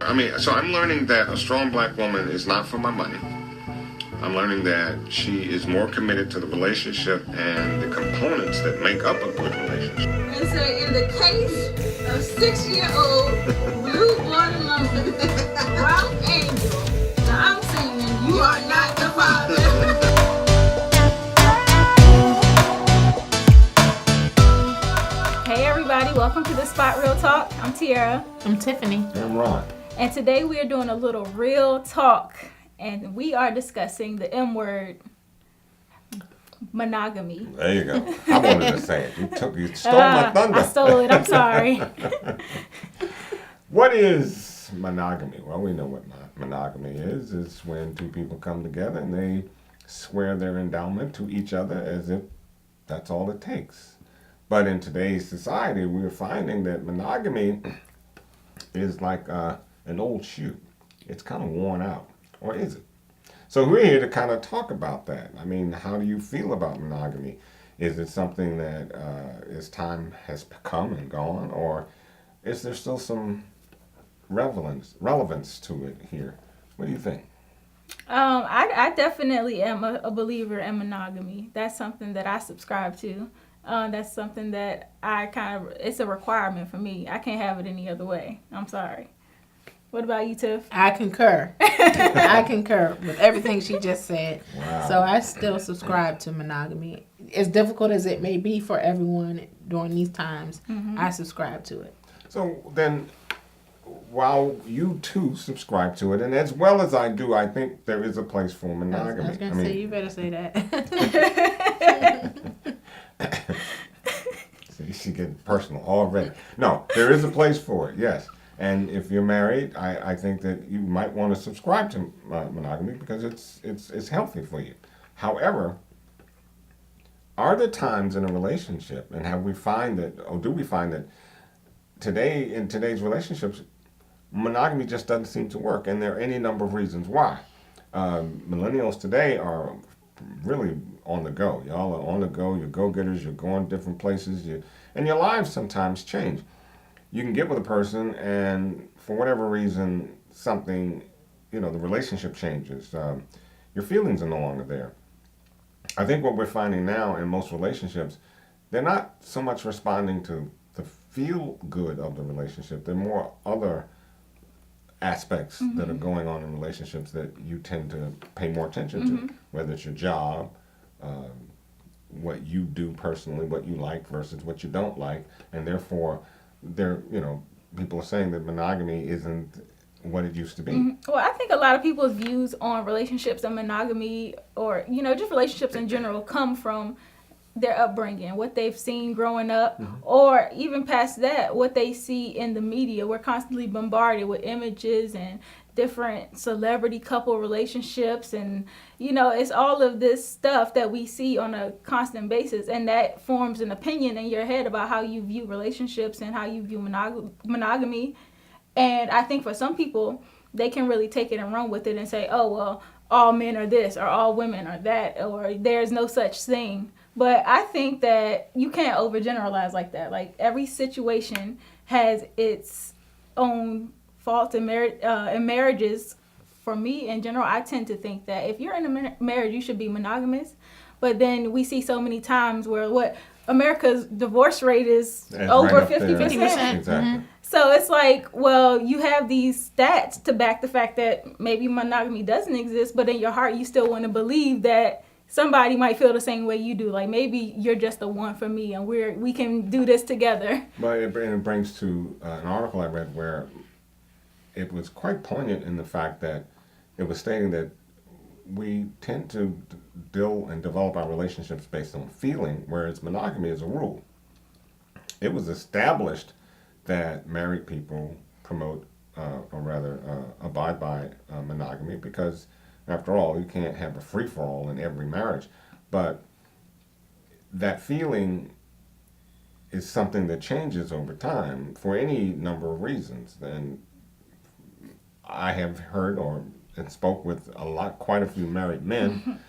So I'm learning that a strong black woman is not for my money. I'm learning that she is more committed to the relationship and the components that make up a good relationship. And so in the case of 6-year-old blue watermelon Ralph Angel, I'm saying you are not the father. Hey everybody, welcome to the Spot Real Talk. I'm Tiara. I'm Tiffany. I'm Ron. And today we are doing a little real talk. And we are discussing the M word, monogamy. There you go. I wanted to say it. You stole my thunder. I stole it. I'm sorry. What is monogamy? Well, we know what monogamy is. It's when two people come together and they swear their endowment to each other as if that's all it takes. But in today's society, we're finding that monogamy is like an old shoe. It's kind of worn out. Or is it? So we're here to kind of talk about that. I mean, how do you feel about monogamy? Is it something that as time has come and gone, or is there still some relevance to it here? What do you think? I definitely am a believer in monogamy. That's something that I subscribe to. That's something that it's a requirement for me. I can't have it any other way. I'm sorry. What about you, Tiff? I concur. I concur with everything she just said. Wow. So I still subscribe to monogamy. As difficult as it may be for everyone during these times, I subscribe to it. So then, while you too subscribe to it, and as well as I do, I think there is a place for monogamy. I was going to say, you better say that. See, she getting personal already. No, there is a place for it, yes. And if you're married, I think that you might want to subscribe to monogamy because it's healthy for you. However, are there times in a relationship, and do we find that in today's relationships, monogamy just doesn't seem to work, and there are any number of reasons why. Millennials today are really on the go. Y'all are on the go. You're go-getters. You're going different places. And your lives sometimes change. You can get with a person and for whatever reason, something, the relationship changes. Your feelings are no longer there. I think what we're finding now in most relationships, they're not so much responding to the feel good of the relationship. They're more other aspects that are going on in relationships that you tend to pay more attention to, whether it's your job, what you do personally, what you like versus what you don't like, and therefore people are saying that monogamy isn't what it used to be. Well, I think a lot of people's views on relationships and monogamy, or just relationships in general, come from their upbringing, what they've seen growing up, or even past that, what they see in the media. We're constantly bombarded with images and different celebrity couple relationships, and it's all of this stuff that we see on a constant basis, and that forms an opinion in your head about how you view relationships and how you view monogamy. And I think for some people, they can really take it and run with it and say, oh well, all men are this, or all women are that, or there's no such thing. But I think that you can't overgeneralize like that. Like, every situation has its own faults in marriages. For me, in general, I tend to think that if you're in a marriage, you should be monogamous. But then we see so many times where America's divorce rate is over 50%. Exactly. So it's like, well, you have these stats to back the fact that maybe monogamy doesn't exist, but in your heart, you still want to believe that somebody might feel the same way you do. Like, maybe you're just the one for me, and we can do this together. But it brings to an article I read where it was quite poignant in the fact that it was stating that we tend to build and develop our relationships based on feeling, whereas monogamy is a rule. It was established that married people promote, abide by monogamy because, after all, you can't have a free-for-all in every marriage. But that feeling is something that changes over time for any number of reasons. And I have heard and spoke with quite a few married men,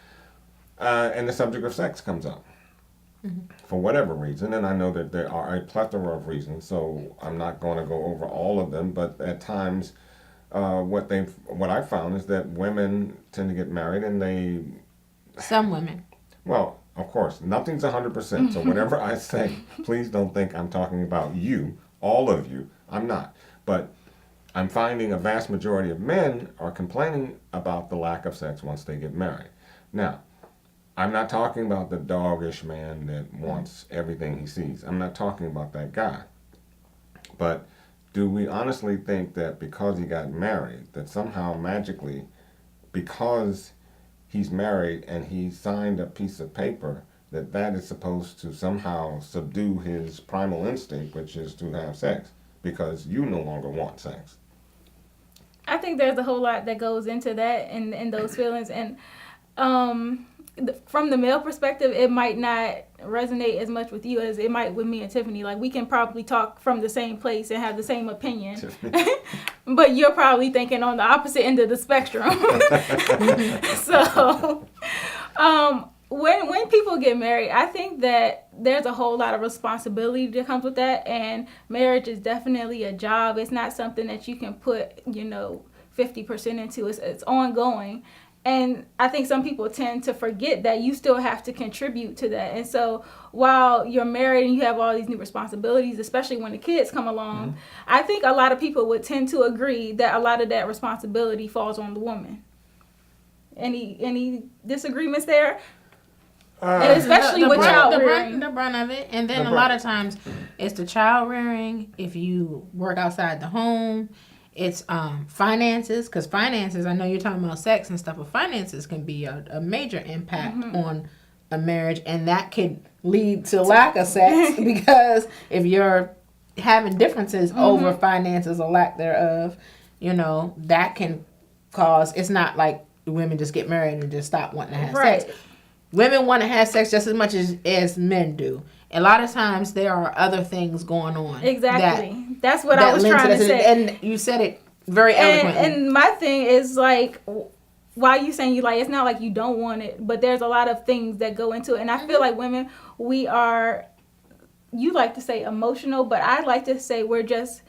and the subject of sex comes up. For whatever reason, and I know that there are a plethora of reasons, so I'm not going to go over all of them, but at times what I found is that women tend to get married and Some women. well, of course, nothing's 100%. So whatever I say, please don't think I'm talking about you, all of you. I'm not. But I'm finding a vast majority of men are complaining about the lack of sex once they get married. Now, I'm not talking about the doggish man that wants everything he sees. I'm not talking about that guy. But do we honestly think that because he got married, that somehow magically, because he's married and he signed a piece of paper, that is supposed to somehow subdue his primal instinct, which is to have sex, because you no longer want sex? I think there's a whole lot that goes into that and those feelings. And from the male perspective, it might not resonate as much with you as it might with me and Tiffany. Like, we can probably talk from the same place and have the same opinion. But you're probably thinking on the opposite end of the spectrum. So, when people get married, I think that there's a whole lot of responsibility that comes with that, and marriage is definitely a job. It's not something that you can put, 50% into. It's ongoing. And I think some people tend to forget that you still have to contribute to that. And so while you're married and you have all these new responsibilities, especially when the kids come along, I think a lot of people would tend to agree that a lot of that responsibility falls on the woman. Any disagreements there? And especially with child rearing. The brunt of it. And then a lot of times it's the child rearing. If you work outside the home, it's finances. Because finances, I know you're talking about sex and stuff, but finances can be a major impact on a marriage. And that could lead to lack of sex because if you're having differences over finances or lack thereof, that can cause, it's not like women just get married and just stop wanting to have sex. Women want to have sex just as much as men do. A lot of times there are other things going on. Exactly. That's what I was trying to say. And you said it very eloquently. And my thing is, like, why you saying you like, it's not like you don't want it, but there's a lot of things that go into it. And I feel like women, we are, you like to say emotional, but I like to say we're just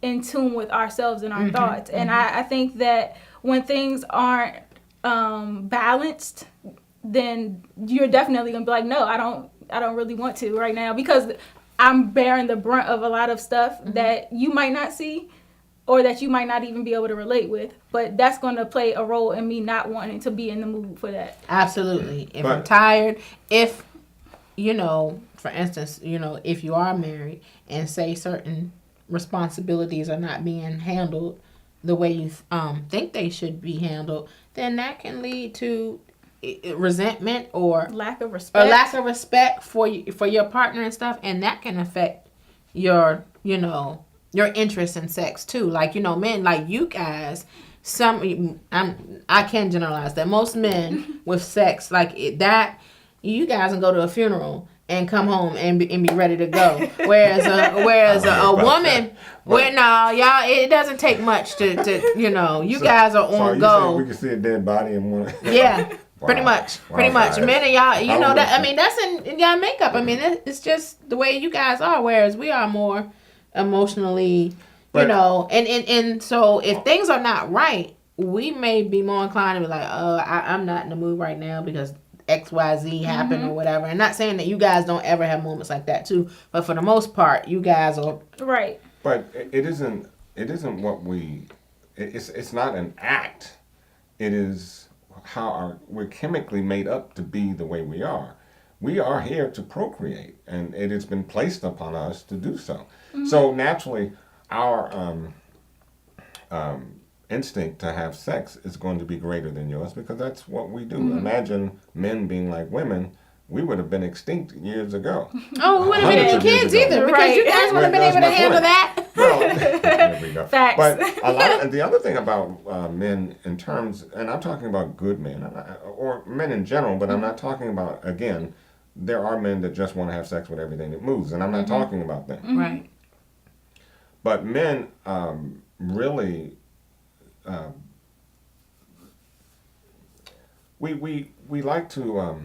in tune with ourselves and our thoughts. And I think that when things aren't balanced, then you're definitely gonna be like, no, I don't really want to right now, because I'm bearing the brunt of a lot of stuff that you might not see or that you might not even be able to relate with, but that's going to play a role in me not wanting to be in the mood for that. Absolutely. If I'm tired, if for instance, if you are married and say certain responsibilities are not being handled the way you think they should be handled, then that can lead to resentment or lack of respect for your partner and stuff, and that can affect your interest in sex too. Like, men like you guys, I can generalize that most men with sex like that, you guys can go to a funeral and come home and be ready to go. Whereas a woman, y'all, it doesn't take much to you guys are on go. We can see a dead body in one. Yeah. Pretty much. Men and y'all, that. I mean, that's in y'all makeup. I mean, it's just the way you guys are. Whereas we are more emotionally, and so if things are not right, we may be more inclined to be like, I'm not in the mood right now because XYZ happened or whatever. And not saying that you guys don't ever have moments like that too, but for the most part, you guys are right. But it isn't what it's not an act. It is how we're chemically made up to be the way we are. We are here to procreate, and it has been placed upon us to do so. So naturally, our instinct to have sex is going to be greater than yours because that's what we do. Imagine men being like women. We would have been extinct years ago. Oh, we wouldn't have been any kids either because you guys would have been able to handle that. Well, there we go. Facts. But the other thing about men in terms, and I'm talking about good men, or men in general, but I'm not talking about, again, there are men that just want to have sex with everything that moves, and I'm not talking about them. Right. But men really, we like to,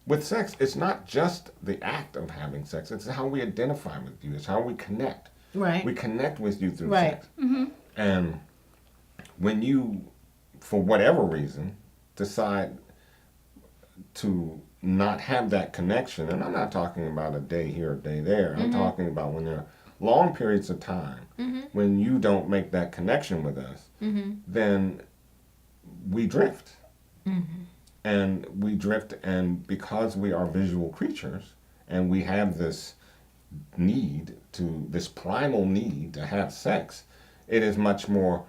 with sex, it's not just the act of having sex, it's how we identify with you, it's how we connect. Right. We connect with you through right. sex. And when you, for whatever reason, decide to not have that connection, and I'm not talking about a day here, a day there. I'm talking about when there are long periods of time when you don't make that connection with us, then we drift. And we drift, and because we are visual creatures, and we have this primal need to have sex, it is much more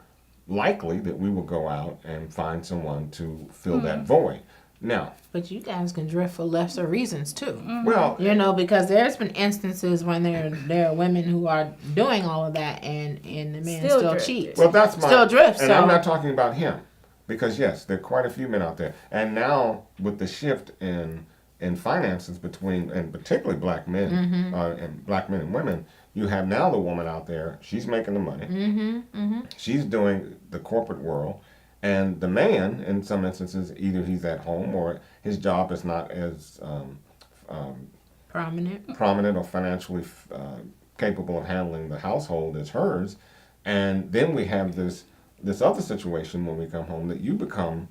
likely that we will go out and find someone to fill that void. Now, But you guys can drift for lesser reasons too. well, Because there's been instances when there are women who are doing all of that and the man Still still drift. cheats. well, that's my Still drifts, and so- I'm not talking about him, because yes, there are quite a few men out there, and now with the shift in finances between, and particularly black men and black men and women, you have now the woman out there. She's making the money. She's doing the corporate world. And the man, in some instances, either he's at home or his job is not as Prominent. or financially capable of handling the household as hers. And then we have this other situation when we come home, that you become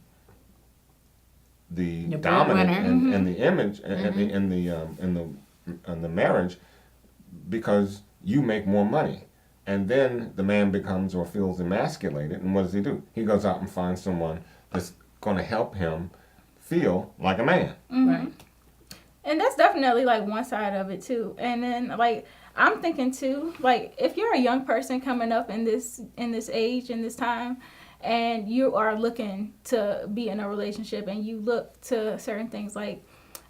the The dominant breadwinner. and the image in the marriage, because you make more money. And then the man becomes or feels emasculated, and what does he do? He goes out and finds someone that's going to help him feel like a man. Right. And that's definitely like one side of it too. And then like I'm thinking too, like if you're a young person coming up in this age, in this time, and you are looking to be in a relationship and you look to certain things, like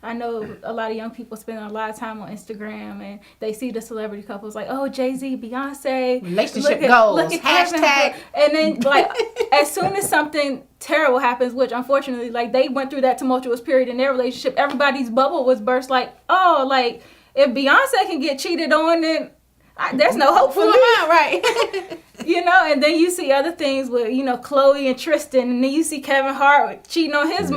I know a lot of young people spend a lot of time on Instagram and they see the celebrity couples like, oh, Jay-Z, Beyonce. Relationship goals. Look at Kevin. Hashtag. And then like as soon as something terrible happens, which unfortunately like they went through that tumultuous period in their relationship, everybody's bubble was burst like, oh, like if Beyonce can get cheated on, then there's no hope for Who me. am I? Right. And then you see other things with, Chloe and Tristan, and then you see Kevin Hart cheating on his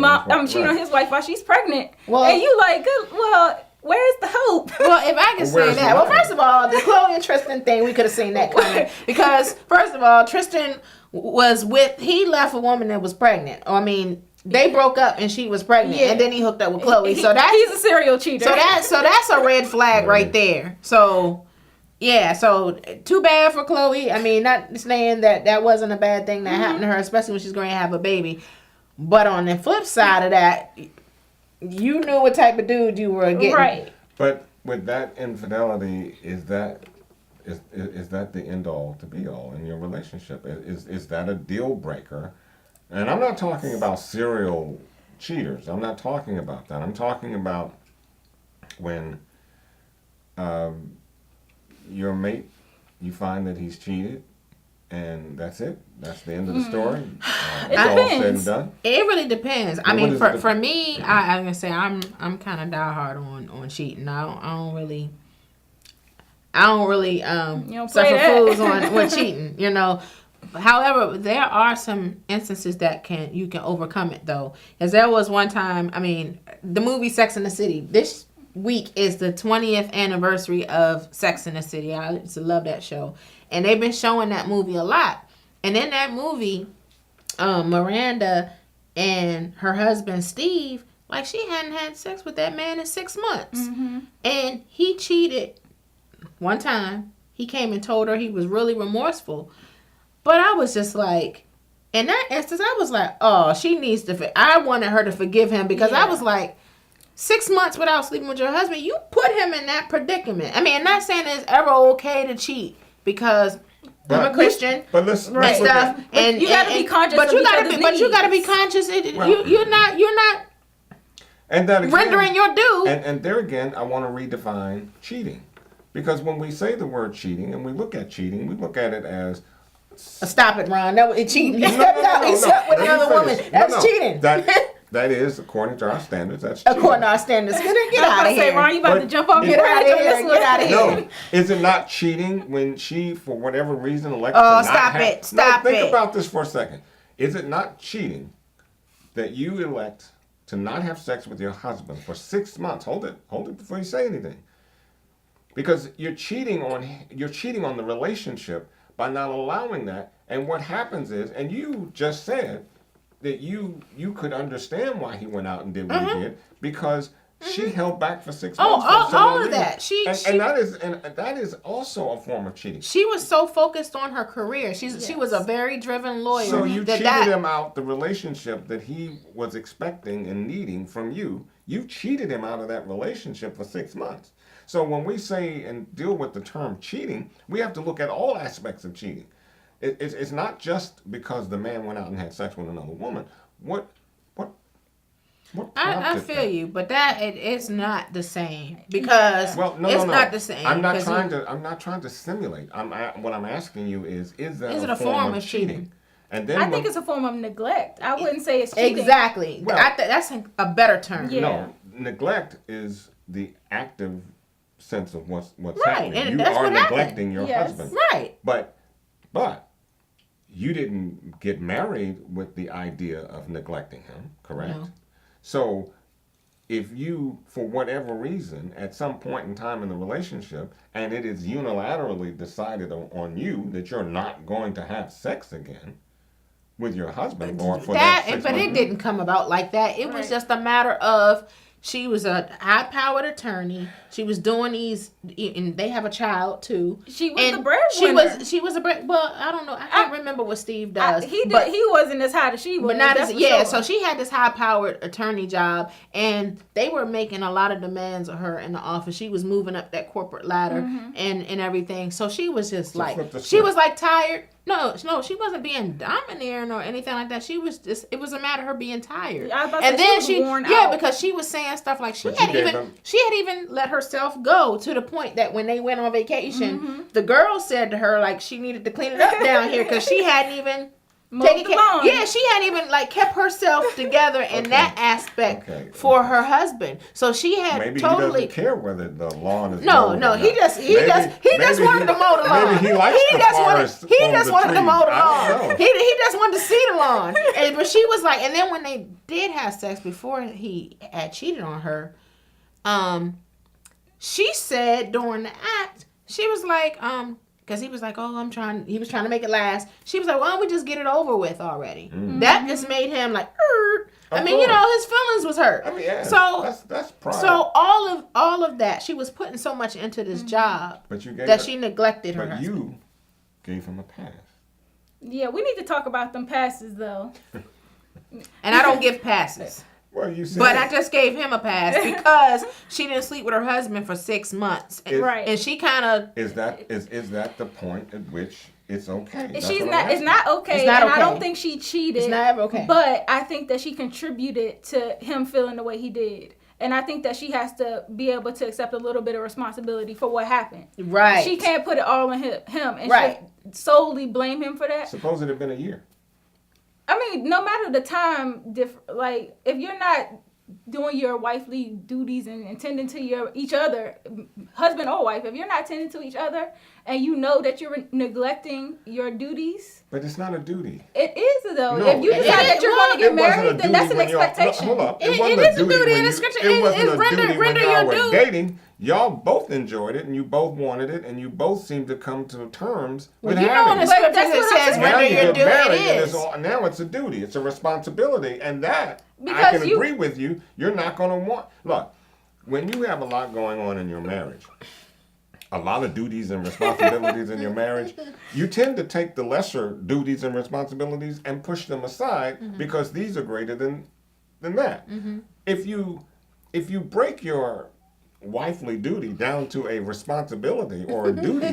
cheating on his wife while she's pregnant. Well- and you like, well, where's the hope? Well, if I can say where's that. the Well, line? first of all, the Chloe and Tristan thing, we could have seen that coming. Because, first of all, Tristan he left a woman that was pregnant. They broke up and she was pregnant, Yeah. and then he hooked up with Chloe. So He's a serial cheater. So that's a red flag right there. So yeah, so too bad for Chloe. Not saying that wasn't a bad thing that happened to her, especially when she's going to have a baby. But on the flip side of that, you knew what type of dude you were getting. Right. But with that infidelity, is that the end all to be all in your relationship? Is that a deal breaker? And I'm not talking about serial cheaters. I'm not talking about that. I'm talking about when your mate, you find that he's cheated, and that's it. That's the end of the story. It's all said and depends. done. It really depends. What is For me, I'm gonna say I'm kind of diehard on cheating. I don't really don't suffer play that. fools on cheating. However, there are some instances that you can overcome it though. Because there was one time, the movie Sex and the City. This week is the 20th anniversary of Sex and the City. I used to love that show, and they've been showing that movie a lot. And in that movie, Miranda and her husband Steve, like she hadn't had sex with that man in 6 months, and he cheated one time. He came and told her he was really remorseful. But I was just like, in that instance, I was like, oh, she needs to. I wanted her to forgive him because I was like, 6 months without sleeping with your husband, you put him in that predicament. I'm not saying it's ever okay to cheat because I'm a Christian. But let's And look at- stuff, and you gotta be conscious But of you each gotta other's be, but you gotta be needs. conscious. Well- You're not and that again, rendering your due. And there again, I want to redefine cheating, because when we say the word cheating and we look at cheating, we look at it as Stop it, Ron. That was cheating. No. Except with Let me another woman. finish. That's No. cheating. That is, according to our standards, that's cheating. According to our standards. Get I was out gonna of say, here. Ron, you about to But- jump off Get your out of bridge on here. this one. Get out of here. No, is it not cheating when she, for whatever reason, elected Oh, to not stop have... it. Stop no, think it. about this for a second. Is it not cheating that you elect to not have sex with your husband for 6 months? Hold it before you say anything. Because you're cheating on the relationship by not allowing that, And what happens is, and you just said that you could understand why he went out and did what he did because she held back for 6 months. All of that. And that is also a form of cheating. She was so focused on her career. She was a very driven lawyer. So you cheated him out the relationship that he was expecting and needing from you. You cheated him out of that relationship for 6 months. So when we say and deal with the term cheating, we have to look at all aspects of cheating. It's not just because the man went out and had sex with another woman. What I feel you, but it's not the same because it's not the same. I'm not trying to simulate. What I'm asking you is that a form of cheating? And then I think it's a form of neglect. I wouldn't say it's cheating. Exactly. Well, that's a better term. Yeah. No, neglect is the active sense of what's Right, happening. and You that's are what neglecting happened. your Yes. husband. Right. But you didn't get married with the idea of neglecting him, correct? No. So if you, for whatever reason, at some point in time in the relationship, and it is unilaterally decided on you that you're not going to have sex again with your husband or for that 6 but months, it didn't come about like that. It was just a matter of she was a high-powered attorney. She was doing these, and they have a child too. She was And the breadwinner. She was a bread. Well, I don't know. I can't remember what Steve does. He wasn't as high as she was. But not that's as for yeah. sure. So she had this high-powered attorney job, and they were making a lot of demands of her in the office. She was moving up that corporate ladder and everything. So she was just she was like tired. No, she wasn't being domineering or anything like that. She was just, it was a matter of her being tired. Yeah, I was about to and say then she was worn yeah, out. because she was saying stuff like she But had you gave them- even let herself go to the point that when they went on vacation, the girl said to her like she needed to clean it up down here because she hadn't even taken care. lawn. Yeah, she hadn't even like kept herself together in that aspect for her husband. So she had maybe totally. he doesn't care whether the lawn is No, mowed no, or he not. just Maybe wanted to mow the lawn. Maybe he likes the forest. He from just the wanted to trees. mow the I don't lawn. know. He just wanted to see the lawn. But she was like, and then when they did have sex before he had cheated on her, she said during the act, she was like, because he was like, oh, he was trying to make it last. She was like, why don't we just get it over with already? That just made him like, I mean, his feelings was hurt. I mean, yeah, so that's pride. so all of that, she was putting so much into this job But you gave that her- she neglected her But husband. you gave him a pass. Yeah, we need to talk about them passes though. And I don't give passes. Well, you said, But I just gave him a pass because she didn't sleep with her husband for 6 months. Right. And she kind of... is that the point at which it's okay? That's She's what I'm not. It's asking. not okay. It's not and okay. I don't think she cheated. It's not ever okay. But I think that she contributed to him feeling the way he did. And I think that she has to be able to accept a little bit of responsibility for what happened. Right. She can't put it all on him and Right. just solely blame him for that. Suppose it had been a year. I mean, no matter the time, like if you're not doing your wifely duties and tending to each other, husband or wife, if you're not tending to each other and you know that you're neglecting your duties, But it's not a duty. it is though. No, if you it decide is. that you're going to get It wasn't a married, then duty that's an when y'all- expectation. Hold up. It wasn't is a duty when in the you- scripture. It wasn't It's a render- duty when render y'all your were due. dating. Y'all both enjoyed it, and you both wanted it, and you both seemed to come to terms with you know having in the it. scripture that's it what I'm says saying. Now render you your get due. married, It and is. now it's a duty. It's a responsibility, and that I Because can you- agree with you. You're not going to want. Look, when you have a lot going on in your marriage, a lot of duties and responsibilities in your marriage, you tend to take the lesser duties and responsibilities and push them aside because these are greater than that. If you break your wifely duty down to a responsibility or a duty,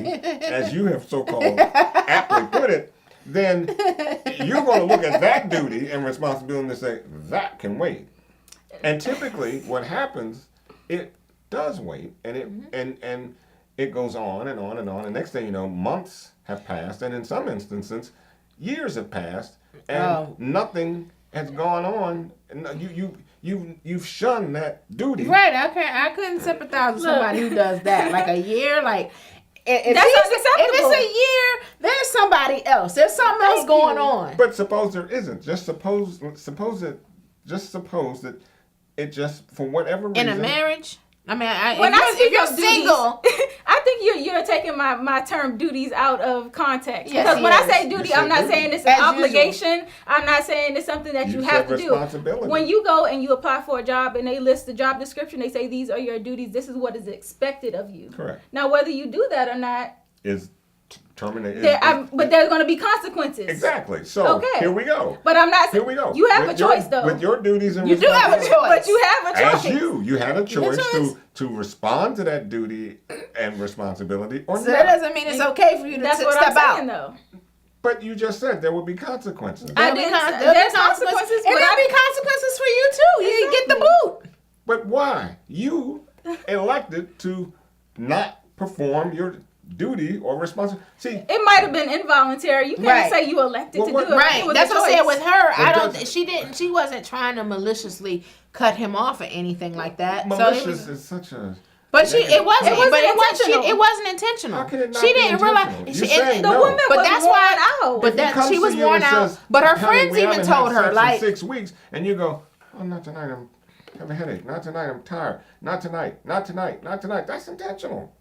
as you have so-called aptly put it, then you're going to look at that duty and responsibility and say, that can wait. And typically what happens, it does wait, and it goes on and on and on. And next thing you know, months have passed, and in some instances, years have passed, and nothing has gone on. You've shunned that duty. Right. I couldn't sympathize with somebody who does that. Like a year, like... If That's if it's unacceptable. a year, there's somebody else. There's something else going on. But suppose there isn't. Just suppose that it just for whatever reason In a marriage, I mean, When I if speak you're of duties, single, I think you're taking my term duties out of context. Yes, because he when is. I say You duty, said I'm not duty. saying it's As an obligation. I'm not saying it's something that you have said to do. responsibility. When you go and you apply for a job and they list the job description, they say these are your duties. This is what is expected of you. Correct. Now, whether you do that or not, Is terminated. but there's going to be consequences. Exactly. So Okay. here we go. But I'm not. Here we go. You have With a choice, your, though. With your duties and You do have a responsibilities. choice. But you have a choice. As you had a choice choice. to respond to that duty and responsibility or so not. that doesn't mean it's okay for you to That's what step I'm out. saying, though. But you just said there would be consequences. I There'll be didn't con- say- there'll be there's consequences, and but there'll I- be consequences for you too. You get the boot. But why? You elected to not perform your duty or responsibility. See, It might have been involuntary. You can't Right. say you elected Well, to what- do it. Right. It was That's a what I said choice. with her. I don't. doesn't- She wasn't trying to maliciously cut him off or anything like that. So malicious it was, is such a. but it wasn't. It wasn't but intentional. it wasn't intentional. How can it not She be didn't intentional? realize. You're saying The no. woman But was that's worn why- out. but If he that comes she to was you worn and out. says, But her "Honey, friends we even haven't told had her sex in like, 6 weeks," and you go, "Oh, not tonight. I'm having a headache. Not tonight. I'm tired. Not tonight. Not tonight. Not tonight." That's intentional.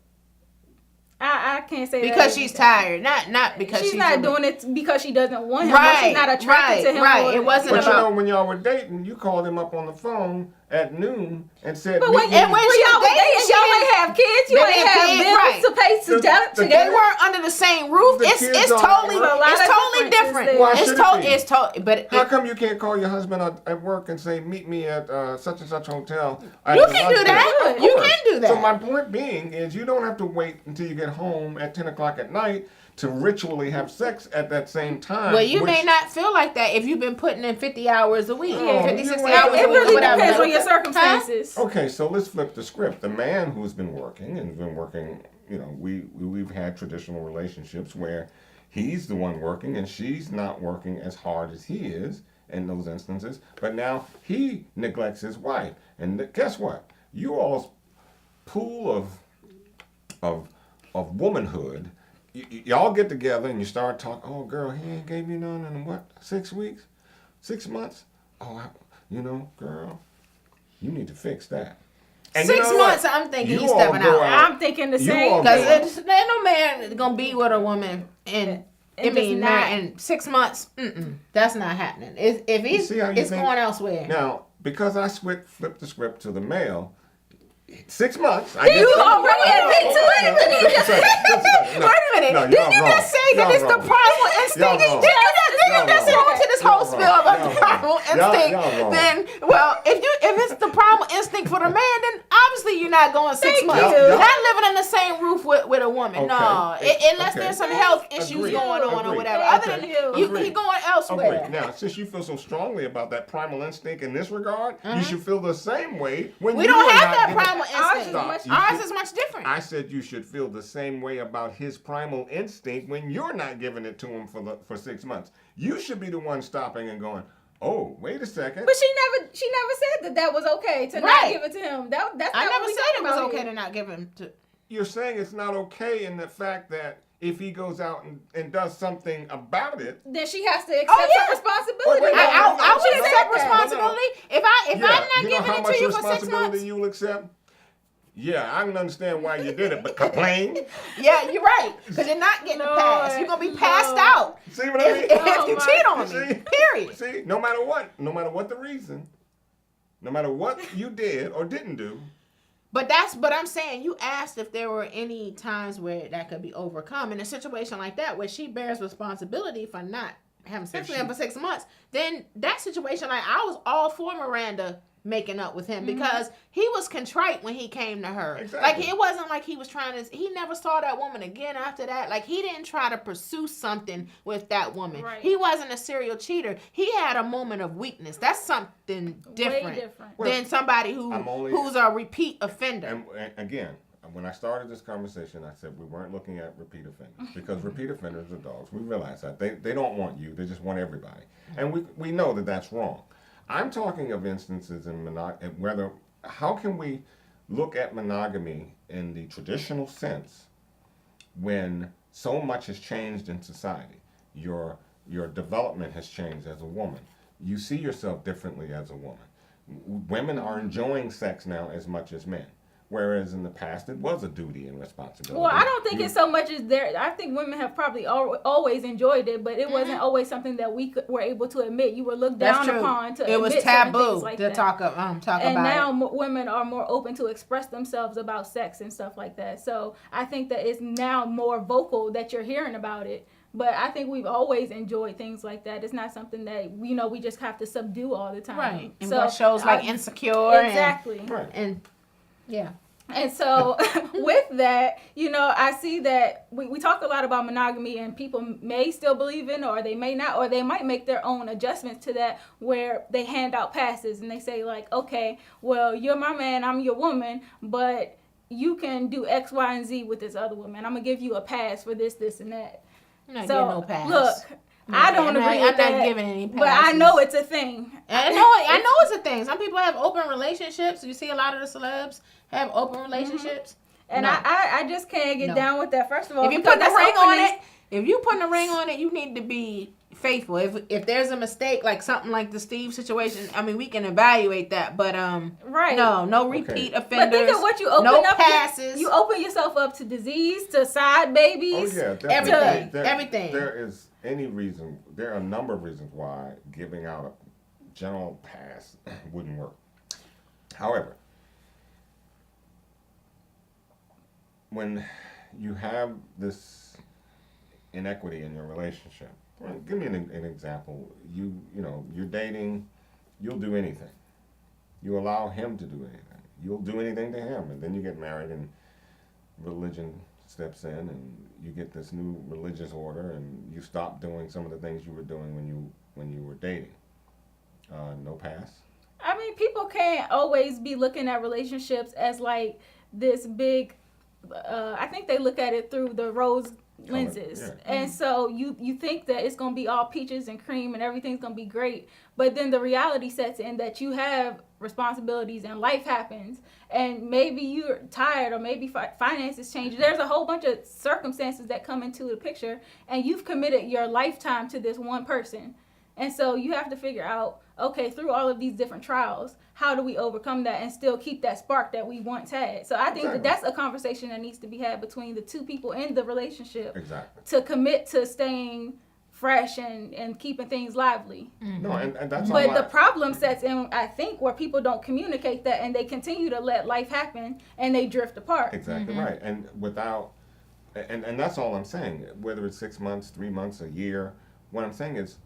I can't say because that. she's tired, not because She's not doing it because she doesn't want him. Right, Or she's not attracted to him. right. or- It wasn't But you about. know, when y'all were dating, you called him up on the phone at noon and said, But "Meet when, me." And when when she y'all was dated, dating, she y'all didn't- ain't have kids. You They ain't didn't have pay- bills right. to pay The- together. They weren't under the same roof. The It's kids are- totally A lot it's of totally differences different. there. Why It's should it totally be? it's totally. But How it, come you can't call your husband at work and say, "Meet me at such and such hotel"? You can do that. Of You course. can do that. So my point being is, you don't have to wait until you get home at 10 o'clock at night to ritually have sex at that same time. well, you which- may not feel like that if you've been putting in 50 hours a week, Yeah, 50, you 60 ain't- hours It a week, really whatever. depends on your Huh? circumstances. Okay, so let's flip the script. The man who's been working and been working, you know, we've had traditional relationships where he's the one working and she's not working as hard as he is in those instances. But now he neglects his wife, and guess what? You all's pool of womanhood. Y'all get together and you start talking. "Oh, girl, he ain't gave me none in what, 6 weeks, 6 months? Oh, girl, you need to fix that." And 6 you know what? months, I'm thinking You he's all stepping go out. I'm thinking the You same. all Because go- there ain't no man gonna be with a woman in. I And mean, just not- in 6 months, that's not happening. If he's, see how you it's think- going elsewhere. Now, because I flipped the script to the male, 6 months. You already admit to it, and then you just- Wait a minute. No, Didn't y'all you wrong. just say that Y'all it's the wrong. primal instinct? Y'all Didn't wrong. you just Y'all go into this wrong. whole spiel about Y'all the primal wrong. instinct? Y'all wrong. Then, well, if it's the primal instinct for the man, then obviously you're not going 6 Thank months. you. You're not living in the same roof with a woman. Okay. No, unless Okay. there's some health issues Agreed. going on or Agreed. whatever. Thank Other than you. you, Agreed. he going elsewhere. Okay, now since you feel so strongly about that primal instinct in this regard, you should feel the same way when We you don't are have not that giving- primal instinct. Stop. You Ours should- is much different. I said you should feel the same way about his primal instinct when you're not giving it to him for 6 months. You should be the one stopping and going, "Oh, wait a second." But she never said that was okay to not Right. give it to him. That's I not never what we said talking it was about okay here. to not give him to. You're saying it's not okay in the fact that if he goes out and does something about it, Then she has to accept Oh, yeah. her responsibility. Wait, wait, I no, would She said accept that. responsibility if I'm not you know giving how it much to you for 6 responsibility months. you'll accept? Yeah, I can understand why you did it, but complain? Yeah, you're right. Because you're not getting a pass. You're gonna be passed no. out See what I mean? if you my- cheat on See? me. Period. See, no matter what the reason, no matter what you did or didn't do, But I'm saying you asked if there were any times where that could be overcome in a situation like that where she bears responsibility for not having sex with him for 6 months. Then that situation, like I was all for Miranda making up with him because he was contrite when he came to her. Exactly. Like it wasn't like he was trying to. He never saw that woman again after that. Like he didn't try to pursue something with that woman. Right. He wasn't a serial cheater. He had a moment of weakness. That's something different, different. than somebody who's a repeat offender. and again, when I started this conversation, I said we weren't looking at repeat offenders because repeat offenders are dogs. We realize that. They don't want you. They just want everybody. And we know that that's wrong. I'm talking of instances in how can we look at monogamy in the traditional sense when so much has changed in society? Your development has changed as a woman. You see yourself differently as a woman. Women are enjoying sex now as much as men. Whereas in the past, it was a duty and responsibility. Well, I don't think it's so much as there. I think women have probably always enjoyed it, but it wasn't always something that were able to admit. You were looked down upon to it was admit certain taboo things like to that. talk And about now it. women are more open to express themselves about sex and stuff like that. So I think that it's now more vocal that you're hearing about it. But I think we've always enjoyed things like that. It's not something that we just have to subdue all the time. Right. And so watch shows like Insecure. Exactly. And yeah. And so with that, I see that we talk a lot about monogamy, and people may still believe in it, or they may not, or they might make their own adjustments to that, where they hand out passes and they say like, okay, well, you're my man, I'm your woman, but you can do X, Y, and Z with this other woman. I'm going to give you a pass for this, this, and that. I'm not So, getting no pass. look, I don't agree with that. I'm not giving any passes. But I know it's a thing. I know it's a thing. Some people have open relationships. You see a lot of the celebs have open relationships. And No. I just can't get down with that. First of all, If you because put the that's ring on opening- it, you need to be faithful. If there's a mistake, like something like the Steve situation, I mean, we can evaluate that. But right. no repeat offenders. But think of what you open no up. passes. You open yourself up to disease, to side babies. Oh, yeah, everything. There- Everything. There are a number of reasons why giving out a general pass wouldn't work. However, when you have this inequity in your relationship, well, give me an example. You're dating, you'll do anything. You allow him to do anything. You'll do anything to him, and then you get married, and religion steps in, and you get this new religious order, and you stop doing some of the things you were doing when you were dating. No pass. I mean, people can't always be looking at relationships as like this big. I think they look at it through the rose lenses, Yeah. and so you think that it's gonna be all peaches and cream and everything's gonna be great, but then the reality sets in that you have responsibilities and life happens, and maybe you're tired, or maybe finances change. There's a whole bunch of circumstances that come into the picture, and you've committed your lifetime to this one person. And so you have to figure out, okay, through all of these different trials, how do we overcome that and still keep that spark that we once had? So I think Exactly. that's a conversation that needs to be had between the two people in the relationship. Exactly. To commit to staying fresh and keeping things lively. No, and that's But all the problem sets in, I think, where people don't communicate that, and they continue to let life happen, and they drift apart. Exactly right. And and that's all I'm saying. Whether it's 6 months, 3 months, a year, what I'm saying is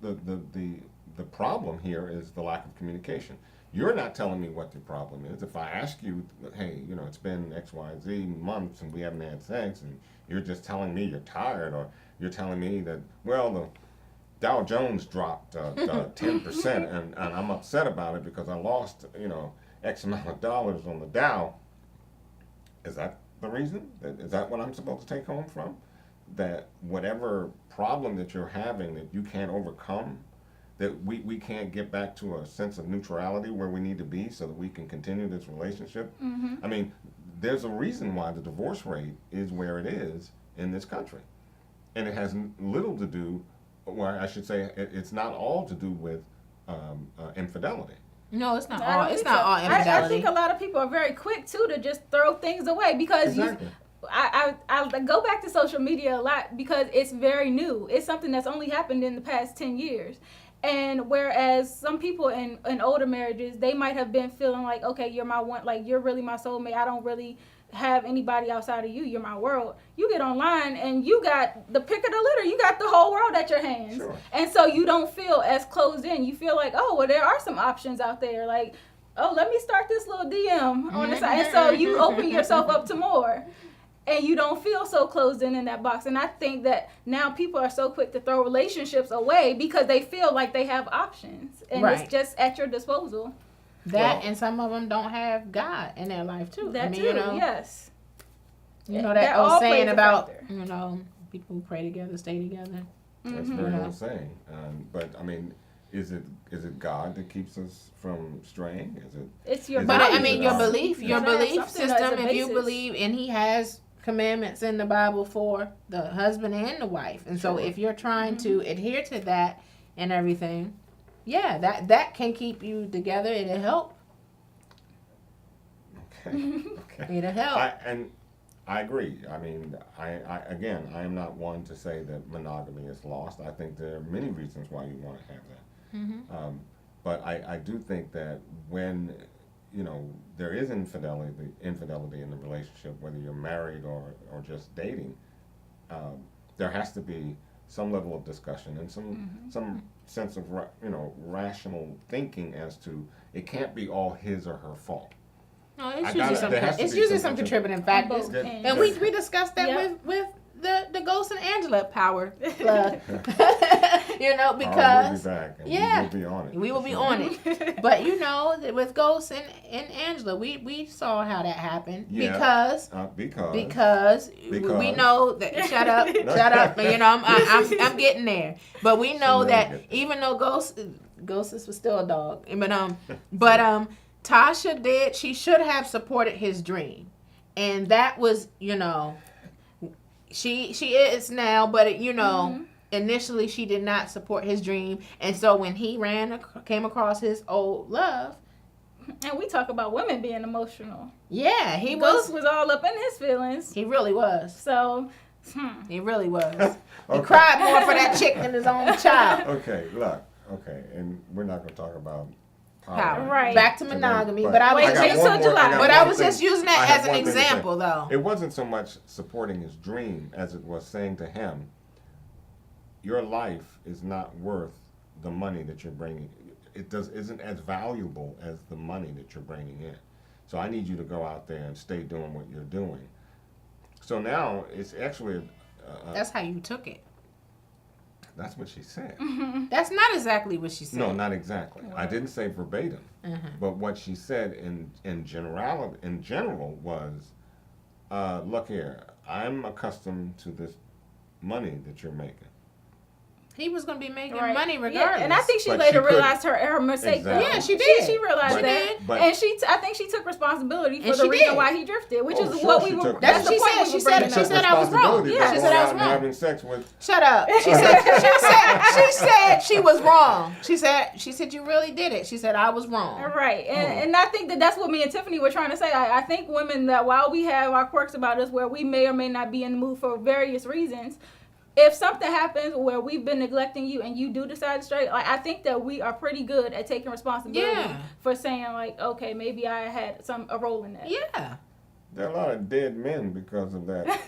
the problem here is the lack of communication. You're not telling me what the problem is. If I ask you, hey, it's been X, Y, Z months and we haven't had sex, and you're just telling me you're tired, or you're telling me that, well, the Dow Jones dropped 10%, and I'm upset about it because I lost, X amount of dollars on the Dow. Is that the reason? Is that what I'm supposed to take home from? That whatever problem that you're having that you can't overcome, that we can't get back to a sense of neutrality where we need to be so that we can continue this relationship. Mm-hmm. I mean, there's a reason why the divorce rate is where it is in this country. And it has little to do, or I should say, it's not all to do with infidelity. No, it's not I all. don't It's think not so. all infidelity. I think a lot of people are very quick too to just throw things away because Exactly. I go back to social media a lot because it's very new. It's something that's only happened in the past 10 years. And whereas some people in older marriages, they might have been feeling like, okay, you're my one, like you're really my soulmate. I don't really have anybody outside of you. You're my world. You get online and you got the pick of the litter. You got the whole world at your hands. Sure. And so you don't feel as closed in. You feel like, oh, well, there are some options out there. Like, oh, let me start this little DM on the side. And so you open yourself up to more. And you don't feel so closed in that box. And I think that now people are so quick to throw relationships away because they feel like they have options. And Right. it's just at your disposal. And some of them don't have God in their life too. That I mean, too, yes. You know That that all old plays saying a about, factor. People who pray together stay together. That's Mm-hmm. very well saying. But I mean, is it God that keeps us from straying? Is it? It's your Is But body. I mean, your It's belief gotta have something as system. a If you basis. believe, and He has commandments in the Bible for the husband and the wife, and so Sure. if you're trying to adhere to that and everything, that can keep you together. It'll help. Okay. Need a help. I agree. I mean, I am not one to say that monogamy is lost. I think there are many reasons why you want to have that. But I do think that when, there is infidelity in the relationship, whether you're married or just dating, there has to be some level of discussion and some sense of rational thinking as to it can't be all his or her fault. No, it's usually some contributing factors, and we discussed that with the Ghost and Angela power plug. Because we will be on it. But with Ghost and Angela, we saw how that happened because we know that shut up. I'm getting there. But we know that even though Ghost was still a dog, but Tasha she should have supported his dream, and that was she is now, but initially she did not support his dream, and so when he came across his old love, and we talk about women being emotional. Yeah, Ghost was all up in his feelings. He really was. So. He really was. Okay. He cried more for that chick than his own child. And we're not going to talk about power. Right. Back to monogamy, but I was just using that as an example, though. It wasn't so much supporting his dream as it was saying to him, your life is not worth the money that you're bringing. It isn't as valuable as the money that you're bringing in. So I need you to go out there and stay doing what you're doing. So now it's actually that's how you took it. That's what she said. That's not exactly what she said. No, not exactly. I didn't say verbatim. But what she said in general was, look here, I'm accustomed to this money that you're making. He was going to be making money regardless. Yeah, and I think she later realized her mistake. Exactly. Yeah, she did. She realized that. But, and I think she took responsibility for the reason why he drifted, which is what we were. That's what she said. She said I was wrong. Yeah, she said I was wrong. Having sex with. Shut up. She said she was wrong. She said you really did it. She said I was wrong. Right, and I think that's what me and Tiffany were trying to say. I think women, that while we have our quirks about us, where we may or may not be in the mood for various reasons, if something happens where we've been neglecting you and you do decide to stray, I think that we are pretty good at taking responsibility for saying, okay, maybe I had a role in that. Yeah. There are a lot of dead men because of that.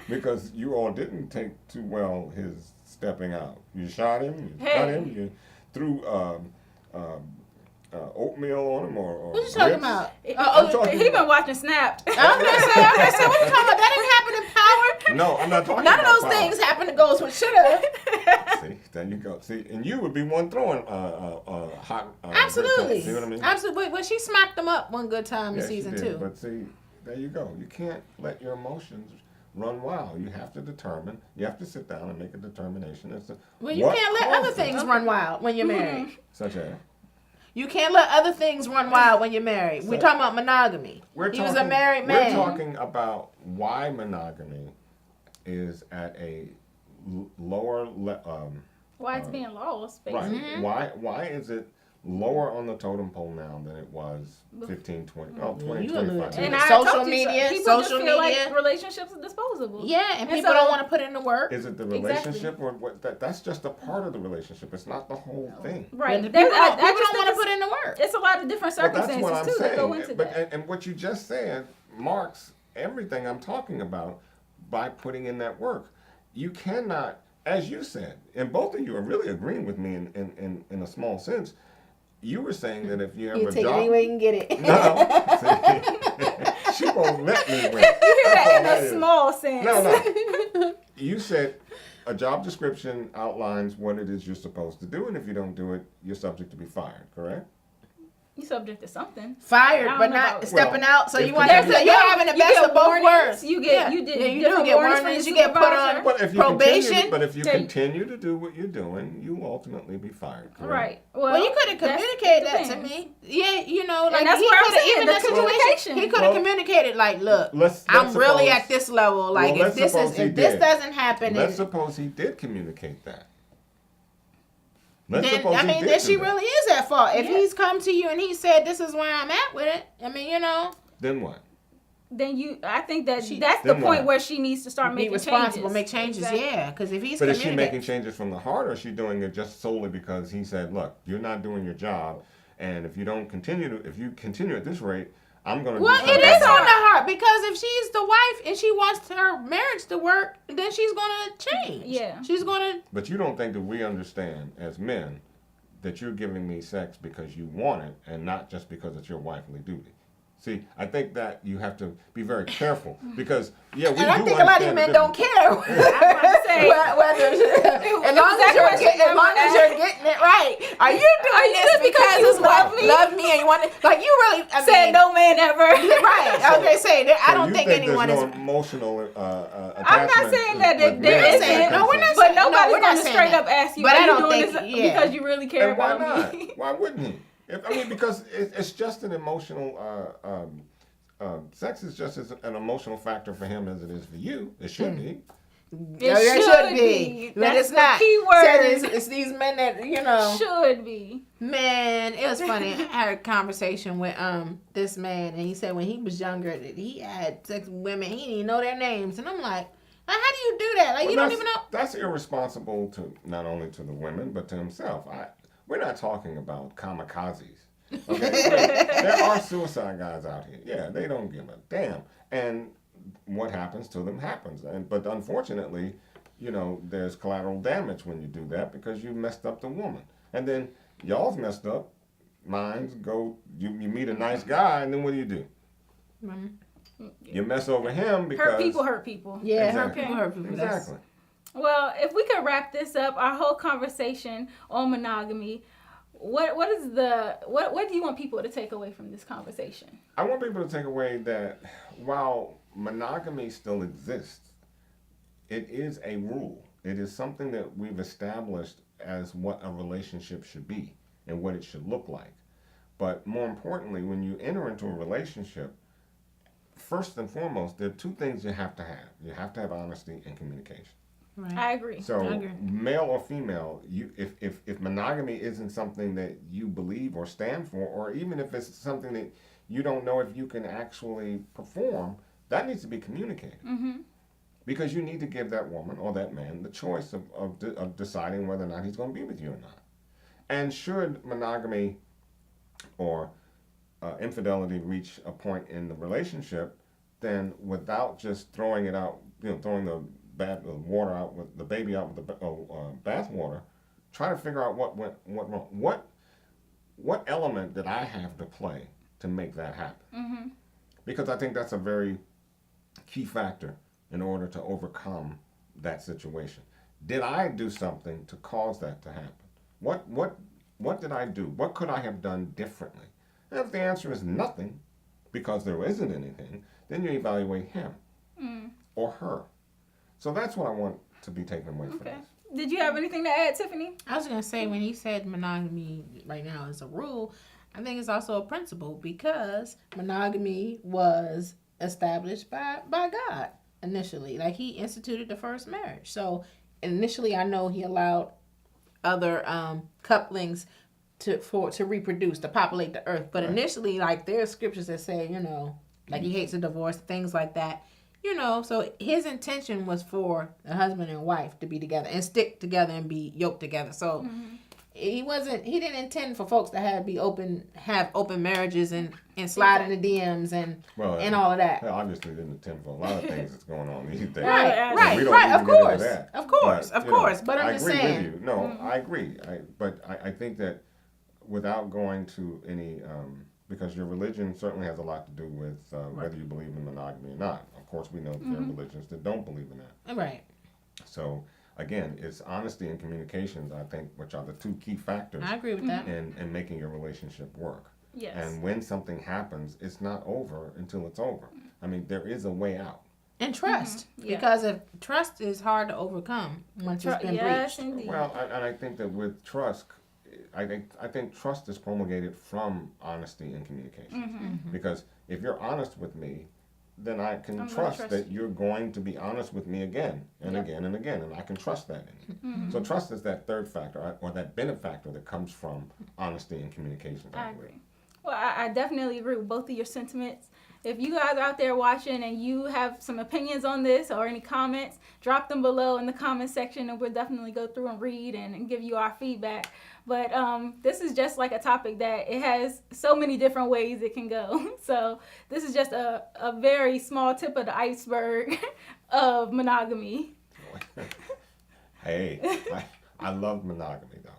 Because you all didn't take too well his stepping out. You shot him, you cut him, you threw oatmeal on him or what you talking about? He been watching Snapped. I'm gonna say, what are you talking about? That didn't happen in Power. No, I'm not talking None about of those power. things happen to Ghost with shoulda. See, there you go. See, and you would be one throwing hot. Absolutely. See what I mean? Absolutely. Well, she smacked them up one good time in Yes, season she did. 2. But see, there you go. You can't let your emotions run wild. You have to determine. You have to sit down and make a determination as to. Well, you can't let other things run wild when you're married. Such as. You can't let other things run wild when you're married. We're talking about monogamy. He was a married man. We're talking about why monogamy is at a lower why it's being lost, basically. Right. Why is it lower on the totem pole now than it was 15, 20, 20, 25 And years? Social media. People just feel like relationships are disposable. Yeah, and people don't want to put in the work. Is it the relationship or what? That's just a part of the relationship. It's not the whole thing. Right. People don't want to put in the work. It's a lot of different circumstances too that go into that. And what you just said marks everything I'm talking about by putting in that work. You cannot, as you said, and both of you are really agreeing with me in a small sense. You were saying that if you ever take it any way you can get it. No, see, she won't let me win. You hear that in a small sense. No. You said a job description outlines what it is you're supposed to do, and if you don't do it, you're subject to be fired, correct? You're subject to something. Fired, but not stepping out. So you want to say you're having the best of both worlds. You get warnings. You get put on probation. But if you continue to do what you're doing, you will ultimately be fired. Correct? Right. Well, you could have communicated that to me. Yeah, like that's he where could have I'm even the that situation. He could have communicated like, look, I'm really at this level. Like if this doesn't happen, let's suppose he did communicate that. Then she really is at fault. If he's come to you and he said, "This is where I'm at with it," Then what? then I think that's the Then point what? where she needs to start Be making responsible, changes. make changes. Exactly. Yeah, because if he's But is she communicating, making changes from the heart, or is she doing it just solely because he said, "Look, you're not doing your job, and if you continue at this rate, I'm going to." well, do it something is about on the heart because if she's the wife and she wants her marriage to work, then she's gonna change. Yeah. She's gonna. But you don't think that we understand as men that you're giving me sex because you want it and not just because it's your wifely duty. See, I think that you have to be very careful because, we And do I think a lot of these understand men the don't difference. care. say, as long as you're getting it right. Are you doing this because you love me and you want it? Like you really said no man ever. Right. Okay, say that. I So don't you think anyone there's is. no emotional attachment. I'm not saying that with there men isn't. when it No, we're comes not to- But No, nobody's we're not going to saying straight that. up ask you, But are I you don't doing think- this yeah. because you really care And why about not? me? Why wouldn't he? Because it's just an emotional. Sex is just as an emotional factor for him as it is for you. It should be. It should be. But That's it's not. the key Said word. it's these men that Should be. Man, it was funny. I had a conversation with this man, and he said when he was younger that he had sex with women, he didn't even know their names, and I'm like, how do you do that? Like Well, you don't that's- even know. That's irresponsible to not only to the women but to himself. We're not talking about kamikazes. Okay, there are suicide guys out here. Yeah, they don't give a damn, and what happens to them happens. But unfortunately, there's collateral damage when you do that because you messed up the woman, and then y'all's messed up. Mine's go. You meet a nice guy, and then what do? You mess over him because Hurt people. Yeah, Exactly. hurt people. Exactly. Well, if we could wrap this up, our whole conversation on monogamy, what do you want people to take away from this conversation? I want people to take away that while monogamy still exists, it is a rule. It is something that we've established as what a relationship should be and what it should look like. But more importantly, when you enter into a relationship, first and foremost, there are two things you have to have. You have to have honesty and communication. Right. I agree. So, I agree. male or female, if monogamy isn't something that you believe or stand for, or even if it's something that you don't know if you can actually perform, that needs to be communicated. Mm-hmm. Because you need to give that woman or that man the choice of deciding whether or not he's going to be with you or not. And should monogamy or infidelity reach a point in the relationship, then without just throwing it out, throwing the water out with the baby out with the bath water, try to figure out what went wrong. What element did I have to play to make that happen? Mm-hmm. Because I think that's a very key factor in order to overcome that situation. Did I do something to cause that to happen? What did I do? What could I have done differently? And if the answer is nothing, because there isn't anything, then you evaluate him or her. So that's what I want to be taken away from Okay. this. Did you have anything to add, Tiffany? I was gonna say when he said monogamy right now is a rule, I think it's also a principle because monogamy was established by God initially. Like he instituted the first marriage. So initially, I know he allowed other couplings to reproduce, to populate the earth. But initially, like there's scriptures that say, like he hates a divorce, things like that. So his intention was for the husband and wife to be together and stick together and be yoked together. So he didn't intend for folks to have open marriages and slide in the DMs and all of that. I obviously didn't intend for a lot of things that's going on these days. Right, We don't right, need of to get into course. that. Of course, of course. But I'm I just agree saying. with you. No, I agree. But I think that without going to any, because your religion certainly has a lot to do with whether you believe in monogamy or not. Of course, we know that there are religions that don't believe in that. Right. So, again, it's honesty and communications, I think, which are the two key factors I agree with that. in making your relationship work. Yes. And when something happens, it's not over until it's over. I mean, there is a way out. And trust. Yeah. Because if trust is hard to overcome once it's been Yes, breached. indeed. Well, and I think that with trust, I think trust is promulgated from honesty and communication. Because if you're honest with me, then I can trust that you're going to be honest with me again and again and again, and I can trust that in you. So trust is that third factor, or that benefactor that comes from honesty and communication. I agree. Well, I definitely agree with both of your sentiments. if you guys are out there watching and you have some opinions on this or any comments, drop them below in the comment section, and we'll definitely go through and read and give you our feedback. But this is just like a topic that it has so many different ways it can go. So this is just a very small tip of the iceberg of monogamy. Hey, I love monogamy though.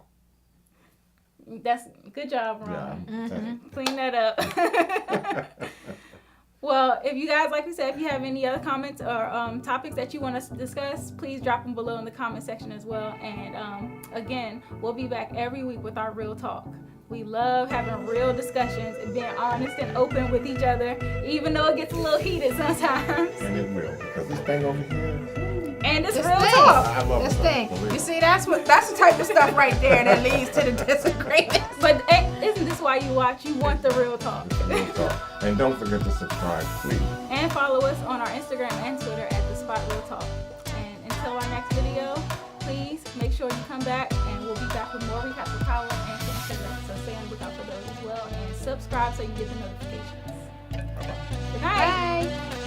That's good job, Ron. Yeah, Clean that up. Well, if you guys, like we said, if you have any other comments or topics that you want us to discuss, please drop them below in the comment section as well. And again, we'll be back every week with our real talk. We love having real discussions and being honest and open with each other, even though it gets a little heated sometimes. and it will, because this thing over here. And it's This real thing. talk. I love This it. thing. Believe You it. see, that's the type of stuff right there that leads to the disagreements. But isn't this why you watch? You want the real talk. Real talk. And don't forget to subscribe, please. And follow us on our Instagram and Twitter at The Spot Real Talk. And until our next video, please make sure you come back, and we'll be back with more recaps of Power and Sugar. So stay on the lookout for those as well. And subscribe so you get the notifications. Bye-bye. Good night. Bye.